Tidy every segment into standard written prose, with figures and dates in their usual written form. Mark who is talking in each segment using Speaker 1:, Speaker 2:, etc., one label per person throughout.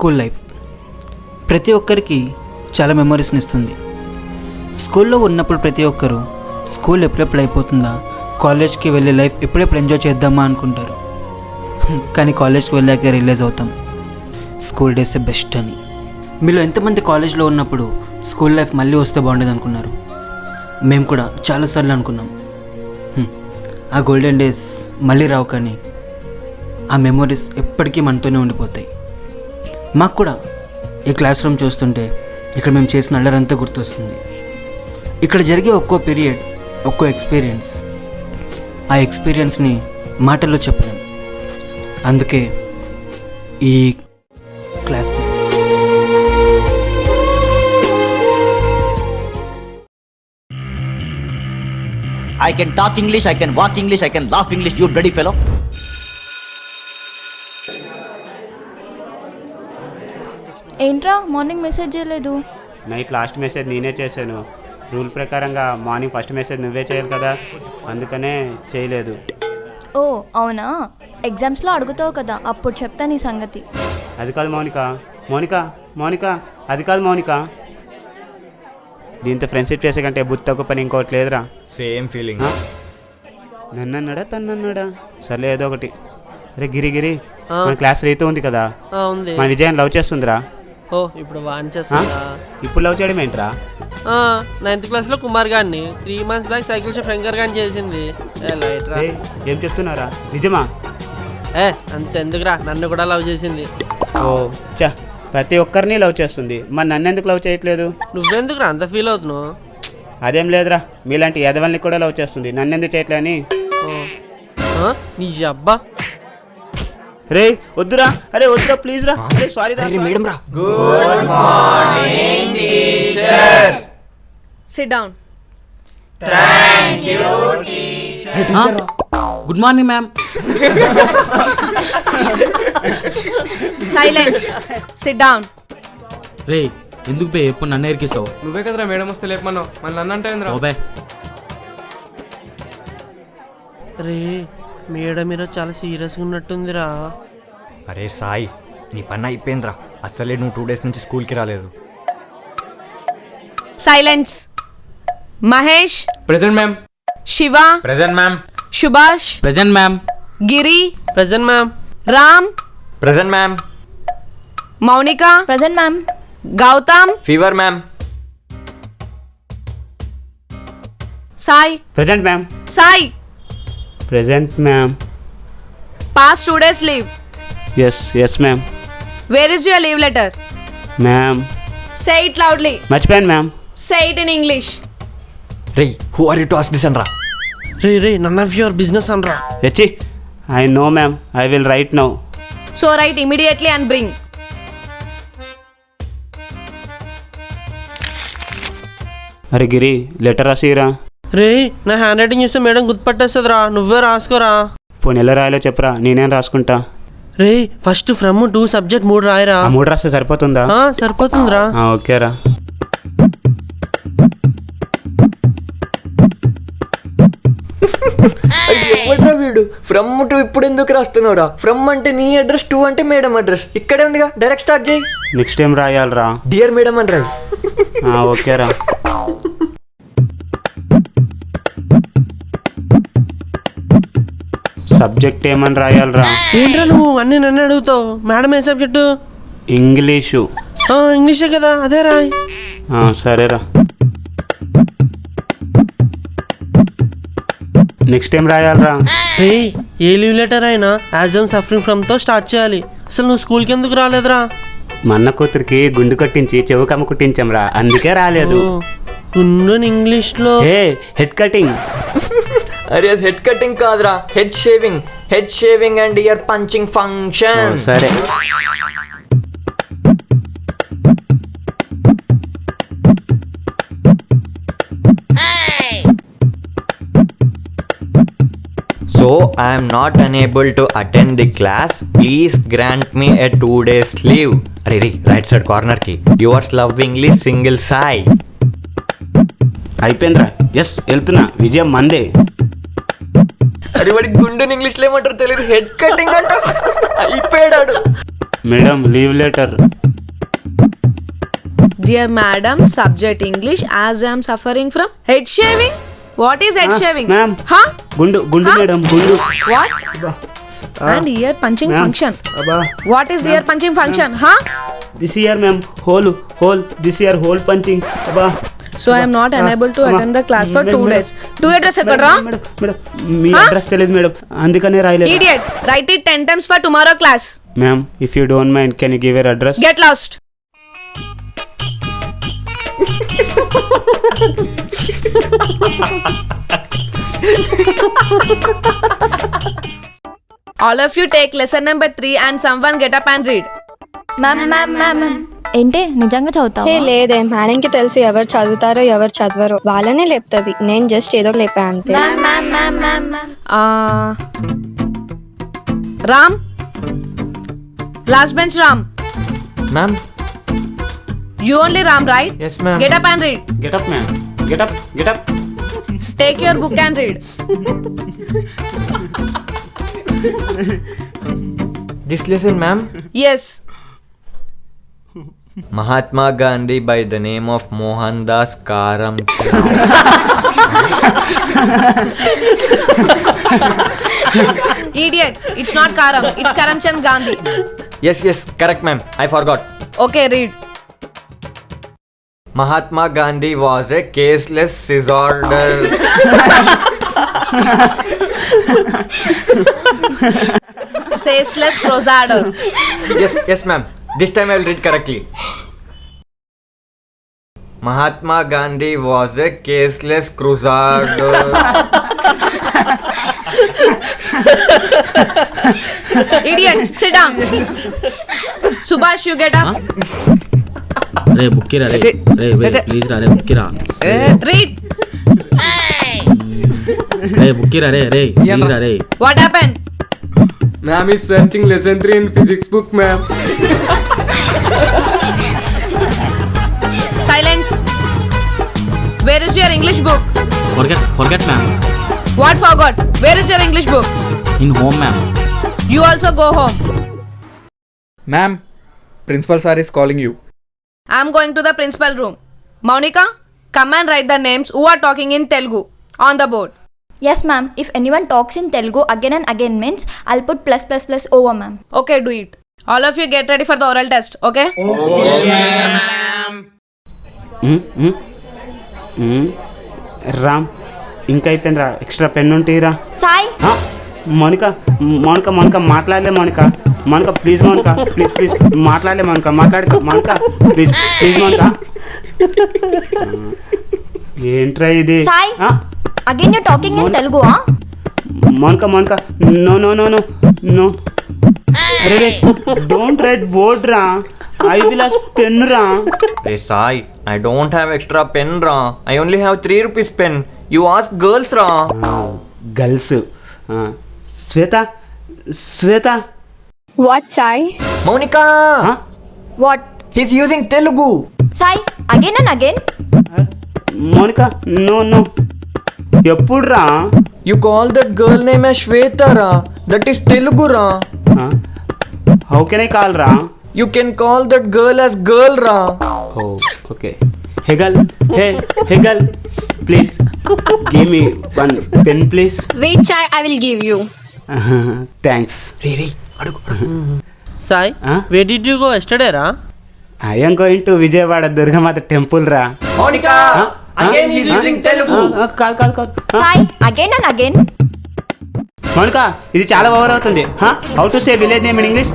Speaker 1: School life ప్రతి ఒక్కరికి చాలా మెమరీస్ని ఇస్తుంది. స్కూల్లో ఉన్నప్పుడు ప్రతి ఒక్కరు స్కూల్ ఎప్పుడెప్పుడు అయిపోతుందా, కాలేజ్కి వెళ్ళే లైఫ్ ఎప్పుడెప్పుడు ఎంజాయ్ చేద్దామా అనుకుంటారు. కానీ కాలేజ్కి వెళ్ళాక రియలైజ్ అవుతాం స్కూల్ డేస్ బెస్ట్ అని. మీలో ఎంతమంది కాలేజ్లో ఉన్నప్పుడు స్కూల్ లైఫ్ మళ్ళీ వస్తే బాగుండేది అనుకున్నారు? మేము కూడా చాలాసార్లు అనుకున్నాం. ఆ గోల్డెన్ డేస్ మళ్ళీ రావు, కానీ ఆ మెమరీస్ ఎప్పటికీ మనతోనే ఉండిపోతాయి. మాకు కూడా ఈ క్లాస్ రూమ్ చూస్తుంటే ఇక్కడ మేము చేసిన అల్లరంతా గుర్తొస్తుంది. ఇక్కడ జరిగే ఒక్కో పీరియడ్, ఒక్కో ఎక్స్పీరియన్స్, ఆ ఎక్స్పీరియన్స్ని మాటల్లో చెప్పలేం. అందుకే ఈ classmates.
Speaker 2: I can talk English, I can walk English, I can laugh English, you bloody fellow.
Speaker 3: ఏంట్రా మార్నింగ్ మెసేజ్ చేయలేదు?
Speaker 4: నైట్ లాస్ట్ మెసేజ్ నేనే చేశాను. రూల్ ప్రకారంగా మార్నింగ్ ఫస్ట్ మెసేజ్ నువ్వే చేయాలి కదా, అందుకనే చేయలేదు.
Speaker 3: ఓ అవునా, ఎగ్జామ్స్లో అడుగుతావు కదా, అప్పుడు చెప్తా నీ సంగతి.
Speaker 4: అది కాదు మౌనిక, మౌనిక మౌనిక అది కాదు మౌనిక. దీంతో ఫ్రెండ్షిప్ చేసే కంటే బుద్ధి తక్కువ పని ఇంకోటి లేదురా.
Speaker 5: Same feeling.
Speaker 4: నన్నన్నాడా తన్నన్నాడా, సర్లే ఏదో ఒకటి. అరే గిరి గిరి, మన క్లాస్ రీతూ ఉంది కదా, మన విజయాన్ని లవ్ చేస్తుందిరా.
Speaker 6: ఓ ఇప్పుడు వాన్ చేస్తుందా?
Speaker 4: ఇప్పుడు లవ్ చేయడం ఏంట్రా?
Speaker 6: 9th క్లాస్లో కుమార్ గారిని 3 months back cycle shop Shankar గారిని చేసింది.
Speaker 4: ఏం చెప్తున్నారా, నిజమా?
Speaker 6: అంతెందుకురా, నన్ను కూడా లవ్ చేసింది.
Speaker 4: ఓ చా, ప్రతి ఒక్కరిని లవ్ చేస్తుంది, మరి నన్ను ఎందుకు లవ్ చేయట్లేదు?
Speaker 6: నువ్వెందుకురా అంత ఫీల్ అవుతున్నావు?
Speaker 4: అదేం లేదురా, మీలాంటి ఎదవల్ని కూడా లవ్ చేస్తుంది, నన్ను ఎందుకు చేయట్లే అని.
Speaker 6: నీ అబ్బా.
Speaker 4: రే వద్దురా, అరే వద్దురా ప్లీజ్ రా, అరే సారీ రా.
Speaker 1: మేడం రా.
Speaker 5: Good morning teacher.
Speaker 7: Sit down.
Speaker 5: Thank you teacher.
Speaker 1: Good morning ma'am.
Speaker 7: Silence. Sit down.
Speaker 1: రే ఎందుకు బే ఎప్పుడు నన్ను ఎరికిస్తావు?
Speaker 8: నువ్వే కదరా మేడం వస్తే లేపమన్నావు, మళ్ళీ నన్ను అంటే
Speaker 1: ఓబే.
Speaker 6: రే మేడం మీరు చాలా సీరియస్గా ఉన్నట్టుందిరా.
Speaker 5: అరే సాయి, నీ పని అయిపోయిందిరా, అసలే నువ్వు 2 days నుంచి స్కూల్కి రాలేదు.
Speaker 7: Silence. Mahesh.
Speaker 8: Present ma'am.
Speaker 7: Shiva.
Speaker 5: Present ma'am.
Speaker 7: Subhash.
Speaker 1: Present ma'am.
Speaker 7: Giri.
Speaker 6: Present ma'am.
Speaker 7: Ram.
Speaker 5: Present ma'am.
Speaker 7: Mounika.
Speaker 3: Present ma'am.
Speaker 7: Gautam.
Speaker 5: Fever ma'am.
Speaker 7: Sai.
Speaker 4: Present ma'am.
Speaker 7: Sai.
Speaker 4: Present ma'am.
Speaker 7: Past 2 days leave.
Speaker 4: Yes yes ma'am.
Speaker 7: Where is your leave letter?
Speaker 4: Ma'am.
Speaker 7: Say it loudly.
Speaker 4: మర్చిపోయాను ma'am.
Speaker 7: Say it in English.
Speaker 5: రే who are you to ask this అనరా?
Speaker 6: రే none of your business అనరా.
Speaker 4: హెచ్చి I know ma'am, I will write now.
Speaker 7: So write immediately and bring.
Speaker 4: అరే Giri letter రాసిరా.
Speaker 6: రే నా హ్యాండ్ రైటింగ్ చూస్తే మేడం గుర్తుపట్టేస్తుందిరా, నువ్వే రాసుకోరా.
Speaker 4: పోనీ ఎలా రాయాలో చెప్పరా, నేనేం రాసుకుంటా.
Speaker 6: రే ఫస్ట్ ఫ్రమ్ 2 subject 3 రాయరా.
Speaker 4: 3 రాస్తే సరిపోతుందా?
Speaker 6: సరిపోతుందిరా.
Speaker 4: ఓకేరా.
Speaker 5: ఎవడ్రా వీడు? ఫ్రమ్ టు ఇప్పుడు ఎందుకు రాస్తున్నావురా? ఫ్రమ్ అంటే నీ అడ్రస్, 2 అంటే మేడం అడ్రస్. ఇక్కడే ఉందిగా, డైరెక్ట్ స్టార్ట్ చేయి.
Speaker 4: నెక్స్ట్ టైం రాయాలరా.
Speaker 5: డియర్ మేడం అని రాయి.
Speaker 4: ఓకేరా. సబ్జెక్ట్ ఏమని రాయాలరా?
Speaker 6: ఏంట్రా నువ్వు అన్నీ నన్ను అడుగుతావు? మేడం ఏ సబ్జెక్టు?
Speaker 4: ఇంగ్లీషు.
Speaker 6: ఇంగ్లీషే కదా, అదే రాయ్.
Speaker 4: సరేరా. నెక్స్ట్ టైం రాయాలరా.
Speaker 6: రే ఏ లీవ్ లెటర్ అయినా యాజ్ ఐమ్ సఫరింగ్ ఫ్రమ్తో స్టార్ట్ చేయాలి. అసలు నువ్వు స్కూల్కి ఎందుకు రాలేదురా?
Speaker 4: మా అన్న కూతురికి గుండు కొట్టించి చెవు కమ్మ కుట్టించాంరా, అందుకే రాలేదు.
Speaker 6: గుండు ఇంగ్లీష్లో
Speaker 4: హెడ్ కటింగ్.
Speaker 5: అరే అది హెడ్ కటింగ్ కాదురా, head shaving. Head shaving and year punching function.
Speaker 4: సరే.
Speaker 5: So I am not unable to attend the class. Please grant me a 2 days leave. అరే రే రైట్ సైడ్ కార్నర్ కి యువర్స్ లవ్వింగ్లీ సింగిల్ సాయి.
Speaker 4: అయిపోయిందిరా. Yes వెళ్తున్నా, విజయం మందే.
Speaker 5: అది వాడి గుండెని ఇంగ్లీష్లో ఏమంటారు తెలియదు, హెడ్ కటింగ్ అంట. అయిపోయాడు.
Speaker 4: Madam leave letter.
Speaker 7: Dear madam, subject English as I am suffering from head shaving. What is head shaving?
Speaker 4: Ma'am
Speaker 7: Huh?
Speaker 4: గుండు గుండు
Speaker 7: Huh?
Speaker 4: మేడం గుండు.
Speaker 7: What? And ear punching
Speaker 4: ma'am
Speaker 7: function.
Speaker 4: అబ్బా
Speaker 7: What is ear punching function? Huh?
Speaker 4: This year ma'am whole this year whole punching. అబ్బా
Speaker 7: So I am not unable to attend the class for 2 days. 2 address ekkadra?
Speaker 4: Madam madam మీ
Speaker 7: Huh?
Speaker 4: Address తెలియదు madam, అందుకనే రాయలేదు.
Speaker 7: Idiot. Write it 10 times for tomorrow class.
Speaker 4: Ma'am if you don't mind can you give your address?
Speaker 7: Get lost. All of you take lesson number 3 and someone get up and read.
Speaker 3: Ma'am ఏంటి నిజంగా చదువుతావా?
Speaker 9: ఏ లేదే, మేడంకి తెలుసు ఎవరు చదువుతారో ఎవరు చదవరో, వాళ్ళనే లేపుతుంది. నేను జస్ట్ ఏదో లేపా అంతే.
Speaker 7: Ram. Last bench Ram.
Speaker 5: Ma'am.
Speaker 7: You only Ram, right?
Speaker 5: Yes, ma'am.
Speaker 7: Get up and read.
Speaker 4: Get up ma'am get up.
Speaker 7: Take your book and read.
Speaker 5: This lesson, ma'am.
Speaker 7: Yes.
Speaker 5: Mahatma Gandhi by the name of Mohandas Karamchand.
Speaker 7: Idiot. It's not Karam. It's Karamchand Gandhi.
Speaker 5: Yes, correct, ma'am. I forgot.
Speaker 7: Okay, read.
Speaker 5: Mahatma Gandhi was a caseless disorder.
Speaker 7: Faceless crusader.
Speaker 5: Yes, ma'am. This time I will read correctly. Mahatma Gandhi was a caseless crusader.
Speaker 7: Idiot. Sit down. Subhash, you get up.
Speaker 10: రే బుక్కిరా రే రే please రా రే బుక్కిరా
Speaker 7: Read.
Speaker 10: రే బుక్కిరా రే రే please రా రే.
Speaker 7: What happened?
Speaker 8: Ma'am is searching lesson 3 in physics book, ma'am.
Speaker 7: Silence. Where is your English book?
Speaker 10: Forget ma'am.
Speaker 7: What forgot? Where is your English book?
Speaker 10: In home ma'am.
Speaker 7: You also go home.
Speaker 11: Ma'am, principal sir is calling you.
Speaker 7: I am going to the principal room. Monica, come and write the names who are talking in Telugu on the board.
Speaker 3: Yes ma'am, if anyone talks in Telugu again and again means I'll put plus over ma'am.
Speaker 7: Okay, do it. All of you get ready for the oral test, okay?
Speaker 4: Ram ఇంకా అయిపోయిందిరా, extra pen ఉంటేరా.
Speaker 3: Sai
Speaker 4: Mounika మాట్లాడలే Mounika please please మాట్లాడలే Mounika please Monika. ఏంట్రా ఇది?
Speaker 3: Sai again you're talking in Telugu, huh?
Speaker 4: Monika no అరే don't write board రా, I will ask pen రా.
Speaker 5: Hey Sai, I don't have extra pen ra. I only have 3 rupees pen. You ask girls ra.
Speaker 4: Girls. Shweta
Speaker 9: what Sai?
Speaker 5: Monica.
Speaker 3: What?
Speaker 5: He's using Telugu.
Speaker 3: Sai again and again?
Speaker 4: Monika no ఎప్పుడు రా?
Speaker 5: You call that girl name as Shweta ra. That is Telugu ra.
Speaker 4: How can I call రా?
Speaker 5: You can call that girl as girl ra.
Speaker 4: Okay hey girl please give me one pen please.
Speaker 9: Wait Sai, I will give you.
Speaker 4: Thanks.
Speaker 6: Sai, where did you go yesterday రా?
Speaker 4: I am going to Vijayawada Durgamata temple రా.
Speaker 5: Monica. Again he's using Telugu.
Speaker 4: Call
Speaker 3: Sai again and again?
Speaker 4: Monika ఇది చాలా over అవుతుంది. How to say village name in English?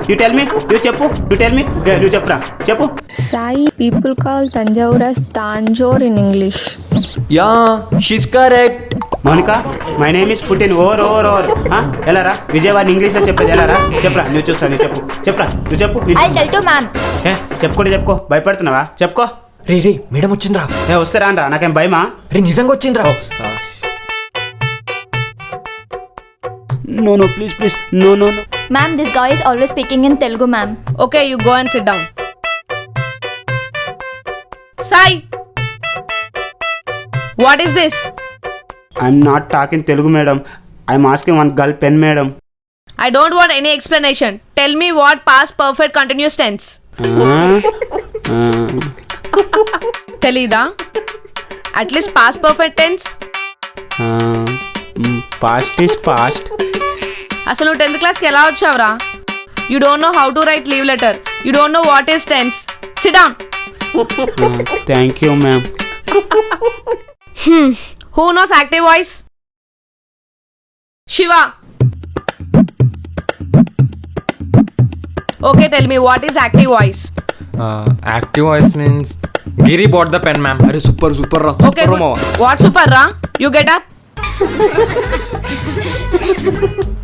Speaker 4: You tell me నువ్వు చెప్పురా చెప్పు.
Speaker 9: Sai, people call Thanjavur as Tanjore in English.
Speaker 5: Yeah, she's correct.
Speaker 4: Mounika my name is put in over ఎలా రా విజయవాడ ఇంగ్లీష్లో చెప్పేది ఎలా రా? చెప్పరా నువ్వు చూస్తా, నువ్వు చెప్పు.
Speaker 3: I'll tell to ma'am.
Speaker 4: చెప్పుకో భయపడుతున్నావా? చెప్పుకో.
Speaker 5: రే మేడం వచ్చింద్రా.
Speaker 4: వస్తే రానరా, నాకేం భయమా?
Speaker 5: నిజంగా వచ్చింద్రా.
Speaker 4: No, please. No.
Speaker 3: Ma'am, this guy is always speaking in Telugu, ma'am.
Speaker 7: Okay, you go and sit down. Sai. What is this?
Speaker 4: I'm not talking Telugu, madam. I'm asking one girl pen, madam.
Speaker 7: I don't want any explanation. Tell me what past perfect continuous tense. తెలీదా? At least past perfect tense.
Speaker 4: Past is past.
Speaker 7: అసలు నువ్వు 10th క్లాస్కి ఎలా వచ్చావురా? You don't know how to write leave letter. You don't know what is tense. Sit down.
Speaker 4: Thank you ma'am.
Speaker 7: Who knows active voice? Shiva. Okay, tell me what is active voice?
Speaker 8: Active voice means Giri bought the pen, ma'am.
Speaker 11: అరే super super రా
Speaker 7: Okay,
Speaker 11: super
Speaker 7: good.
Speaker 11: మావా.
Speaker 7: What super ra? You get up.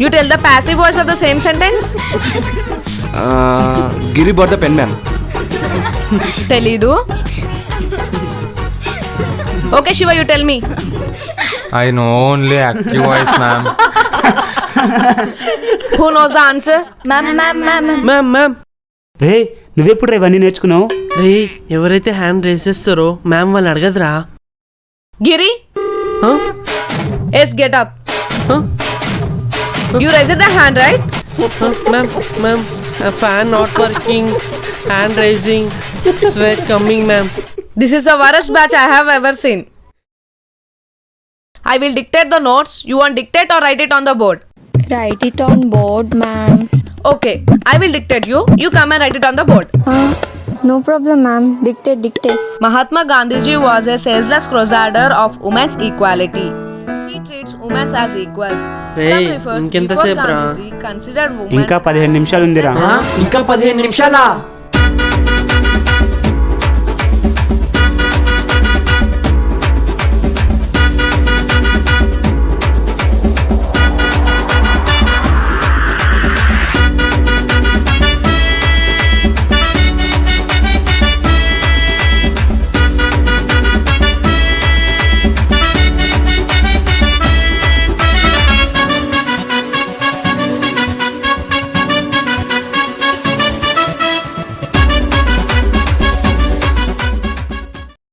Speaker 7: You tell the passive voice of the same sentence.
Speaker 11: Giri bought the pen ma'am.
Speaker 7: తెలీదు. Okay, Shiva, you tell me.
Speaker 8: I know only active voice, ma'am.
Speaker 7: Who knows the answer?
Speaker 3: Ma'am ma'am ma'am
Speaker 6: ma'am
Speaker 4: రే నువ్వెప్పుడు ఇవన్నీ నేర్చుకున్నావు?
Speaker 6: రే ఎవరైతే hand race చేస్తారో ma'am వాళ్ళు అడగదురా.
Speaker 7: Giri? Yes, get up. You raised the hand, right?
Speaker 6: Ma'am fan not working, hand raising, sweat coming ma'am.
Speaker 7: This is the worst batch I have ever seen. I will dictate the notes. You want dictate or write it on the board?
Speaker 9: Right it on board ma'am.
Speaker 7: Okay, I will dictate you. You come and write it on the board.
Speaker 9: No problem ma'am. Dictate.
Speaker 7: Mahatma Gandhiji was a ceaseless crusader of women's equality. He treats women as equals.
Speaker 6: Hey,
Speaker 7: Some refers
Speaker 6: ఇంకెంత
Speaker 7: before
Speaker 6: సేపు రా?
Speaker 7: Gandhiji considered women
Speaker 4: ఇంకా 15 నిమిషాలు ఉందిరా.
Speaker 5: ఇంకా 15 నిమిషాలా?